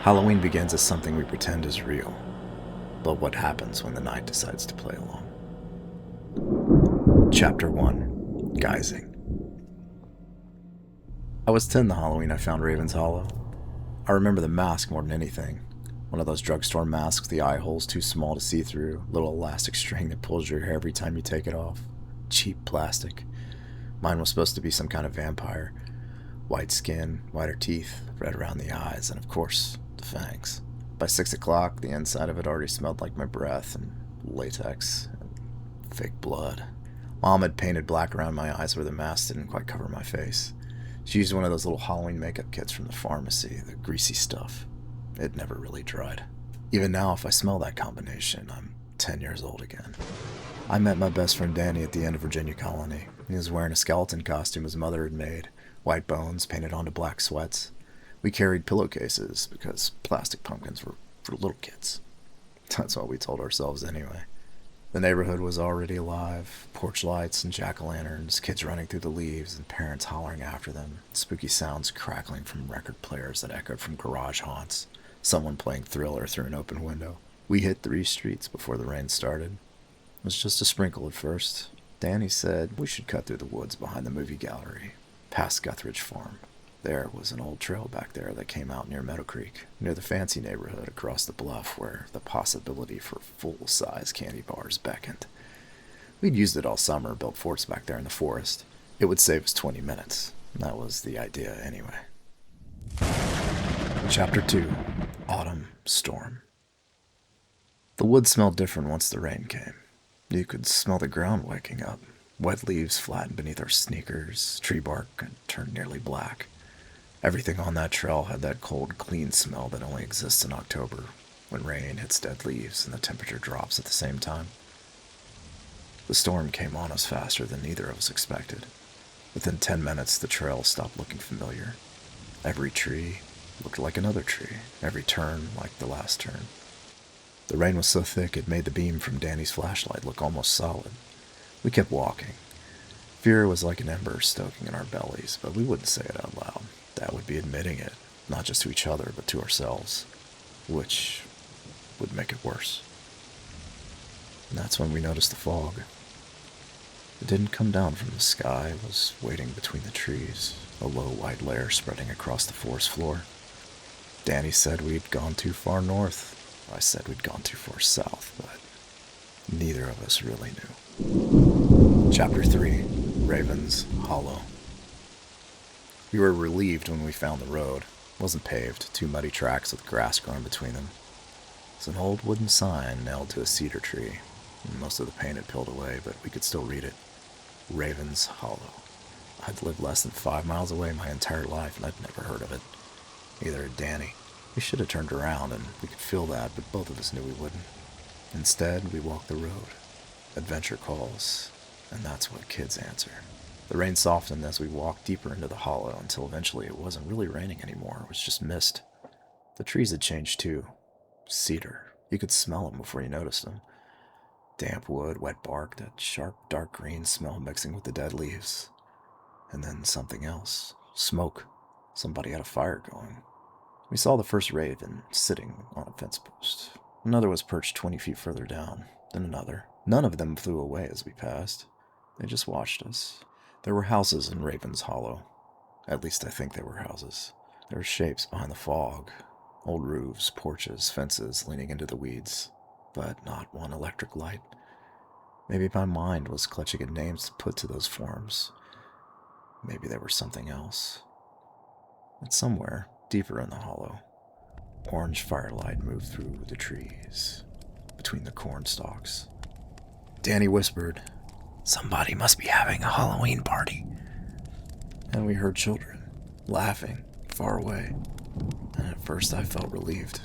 Halloween begins as something we pretend is real, but what happens when the night decides to play along? Chapter 1, Guising. I was 10 the Halloween I found Raven's Hollow. I remember the mask more than anything. One of those drugstore masks with the eye holes too small to see through, little elastic string that pulls your hair every time you take it off. Cheap plastic. Mine was supposed to be some kind of vampire. White skin, whiter teeth, red around the eyes, and of course, the fangs. By 6 o'clock, the inside of it already smelled like my breath and latex and fake blood. Mom had painted black around my eyes where the mask didn't quite cover my face. She used one of those little Halloween makeup kits from the pharmacy, the greasy stuff. It never really dried. Even now, if I smell that combination, I'm 10 years old again. I met my best friend Danny at the end of Virginia Colony. He was wearing a skeleton costume his mother had made, white bones painted onto black sweats. We carried pillowcases because plastic pumpkins were for little kids. That's what we told ourselves anyway. The neighborhood was already alive. Porch lights and jack-o'-lanterns, kids running through the leaves and parents hollering after them, spooky sounds crackling from record players that echoed from garage haunts, someone playing Thriller through an open window. We hit 3 streets before the rain started. It was just a sprinkle at first. Danny said we should cut through the woods behind the movie gallery, past Guthridge Farm. There was an old trail back there that came out near Meadow Creek, near the fancy neighborhood across the bluff where the possibility for full-size candy bars beckoned. We'd used it all summer, built forts back there in the forest. It would save us 20 minutes. That was the idea anyway. Chapter 2, Autumn Storm. The woods smelled different once the rain came. You could smell the ground waking up. Wet leaves flattened beneath our sneakers, tree bark had turned nearly black. Everything on that trail had that cold, clean smell that only exists in October, when rain hits dead leaves and the temperature drops at the same time. The storm came on us faster than either of us expected. Within 10 minutes, the trail stopped looking familiar. Every tree looked like another tree, every turn like the last turn. The rain was so thick it made the beam from Danny's flashlight look almost solid. We kept walking. Fear was like an ember stoking in our bellies, but we wouldn't say it out loud. That would be admitting it, not just to each other, but to ourselves, which would make it worse. And that's when we noticed the fog. It didn't come down from the sky, it was waiting between the trees, a low white layer spreading across the forest floor. Danny said we'd gone too far north. I said we'd gone too far south, but neither of us really knew. Chapter 3, Raven's Hollow. We were relieved when we found the road. It wasn't paved, 2 muddy tracks with grass growing between them. It was an old wooden sign nailed to a cedar tree. Most of the paint had peeled away, but we could still read it. Raven's Hollow. I'd lived less than 5 miles away my entire life, and I'd never heard of it. Neither had Danny. We should have turned around, and we could feel that, but both of us knew we wouldn't. Instead, we walked the road. Adventure calls, and that's what kids answer. The rain softened as we walked deeper into the hollow until eventually it wasn't really raining anymore, it was just mist. The trees had changed too. Cedar. You could smell them before you noticed them. Damp wood, wet bark, that sharp, dark green smell mixing with the dead leaves. And then something else. Smoke. Somebody had a fire going. We saw the first raven sitting on a fence post. Another was perched 20 feet further down, then another. None of them flew away as we passed. They just watched us. There were houses in Raven's Hollow. At least I think they were houses. There were shapes behind the fog. Old roofs, porches, fences leaning into the weeds. But not one electric light. Maybe my mind was clutching at names to put to those forms. Maybe they were something else. And somewhere, deeper in the hollow, orange firelight moved through the trees, between the corn stalks. Danny whispered, "Somebody must be having a Halloween party." And we heard children, laughing, far away. And at first I felt relieved,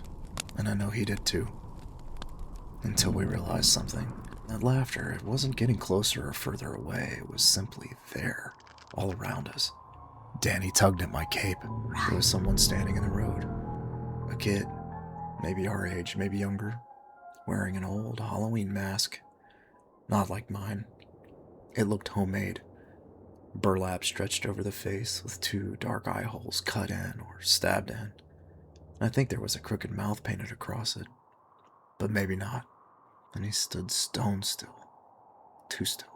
and I know he did too. Until we realized something. That laughter, it wasn't getting closer or further away, it was simply there, all around us. Danny tugged at my cape. There was someone standing in the road. A kid, maybe our age, maybe younger, wearing an old Halloween mask. Not like mine. It looked homemade. Burlap stretched over the face with 2 dark eye holes cut in or stabbed in. I think there was a crooked mouth painted across it. But maybe not. And he stood stone still. Too still.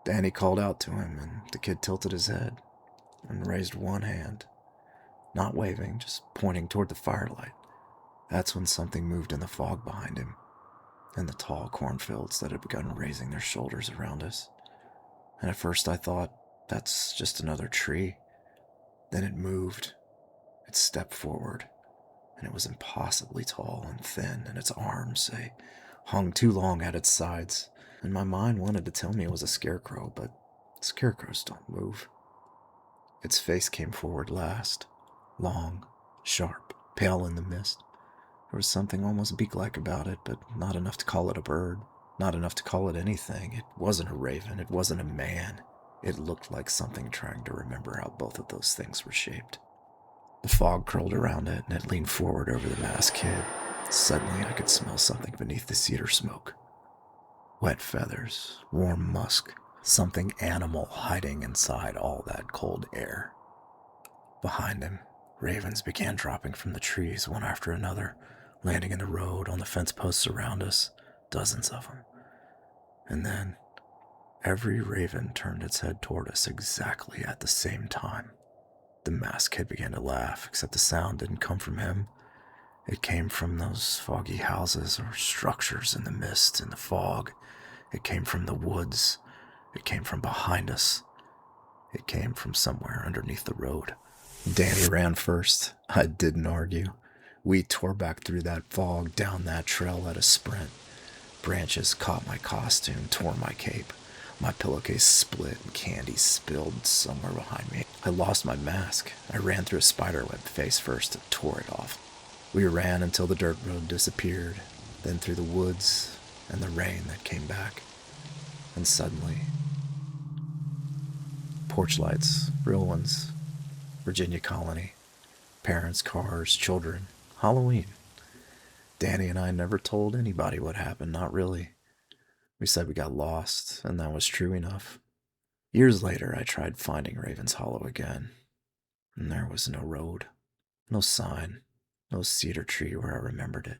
Danny called out to him, and the kid tilted his head and raised one hand. Not waving, just pointing toward the firelight. That's when something moved in the fog behind him, and the tall cornfields that had begun raising their shoulders around us. And at first I thought, that's just another tree. Then it moved. It stepped forward, and it was impossibly tall and thin, and its arms, they hung too long at its sides, and my mind wanted to tell me it was a scarecrow, but scarecrows don't move. Its face came forward last, long, sharp, pale in the mist. There was something almost beak-like about it, but not enough to call it a bird, not enough to call it anything. It wasn't a raven, it wasn't a man. It looked like something trying to remember how both of those things were shaped. The fog curled around it, and it leaned forward over the masked kid. Suddenly I could smell something beneath the cedar smoke. Wet feathers, warm musk, something animal hiding inside all that cold air. Behind him, ravens began dropping from the trees one after another, landing in the road, on the fence posts around us, dozens of them. And then, every raven turned its head toward us exactly at the same time. The masked kid began to laugh, except the sound didn't come from him. It came from those foggy houses or structures in the mist and the fog. It came from the woods. It came from behind us. It came from somewhere underneath the road. Danny ran first. I didn't argue. We tore back through that fog, down that trail at a sprint. Branches caught my costume, tore my cape. My pillowcase split and candy spilled somewhere behind me. I lost my mask. I ran through a spiderweb face first and tore it off. We ran until the dirt road disappeared, then through the woods and the rain that came back. And suddenly, porch lights, real ones, Virginia colony, parents, cars, children, Halloween. Danny and I never told anybody what happened, not really. We said we got lost, and that was true enough. Years later, I tried finding Raven's Hollow again, and there was no road, no sign, no cedar tree where I remembered it.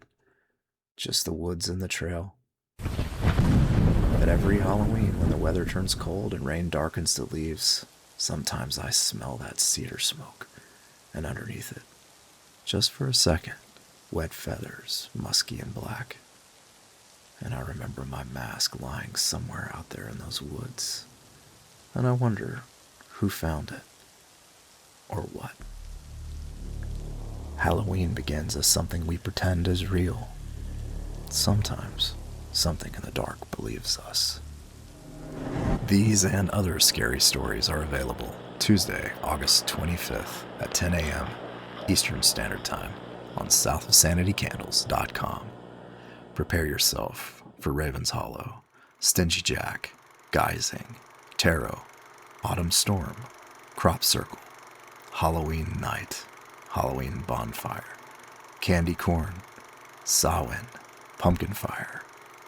Just the woods and the trail. But every Halloween, when the weather turns cold and rain darkens the leaves, sometimes I smell that cedar smoke, and underneath it, just for a second, wet feathers, musky and black. And I remember my mask lying somewhere out there in those woods. And I wonder who found it, or what. Halloween begins as something we pretend is real. Sometimes, something in the dark believes us. These and other scary stories are available Tuesday, August 25th at 10 a.m. Eastern Standard Time on southofsanitycandles.com. Prepare yourself for Raven's Hollow, Stingy Jack, Guising, Tarot, Autumn Storm, Crop Circle, Halloween Night, Halloween Bonfire, Candy Corn, Samhain, Pumpkin Fire,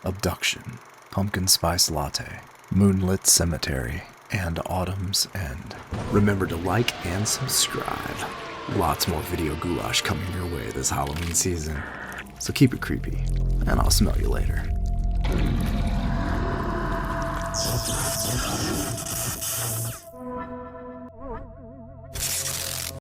Abduction, Pumpkin Spice Latte, Moonlit Cemetery, and Autumn's End. Remember to like and subscribe. Lots more video goulash coming your way this Halloween season. So keep it creepy, and I'll smell you later.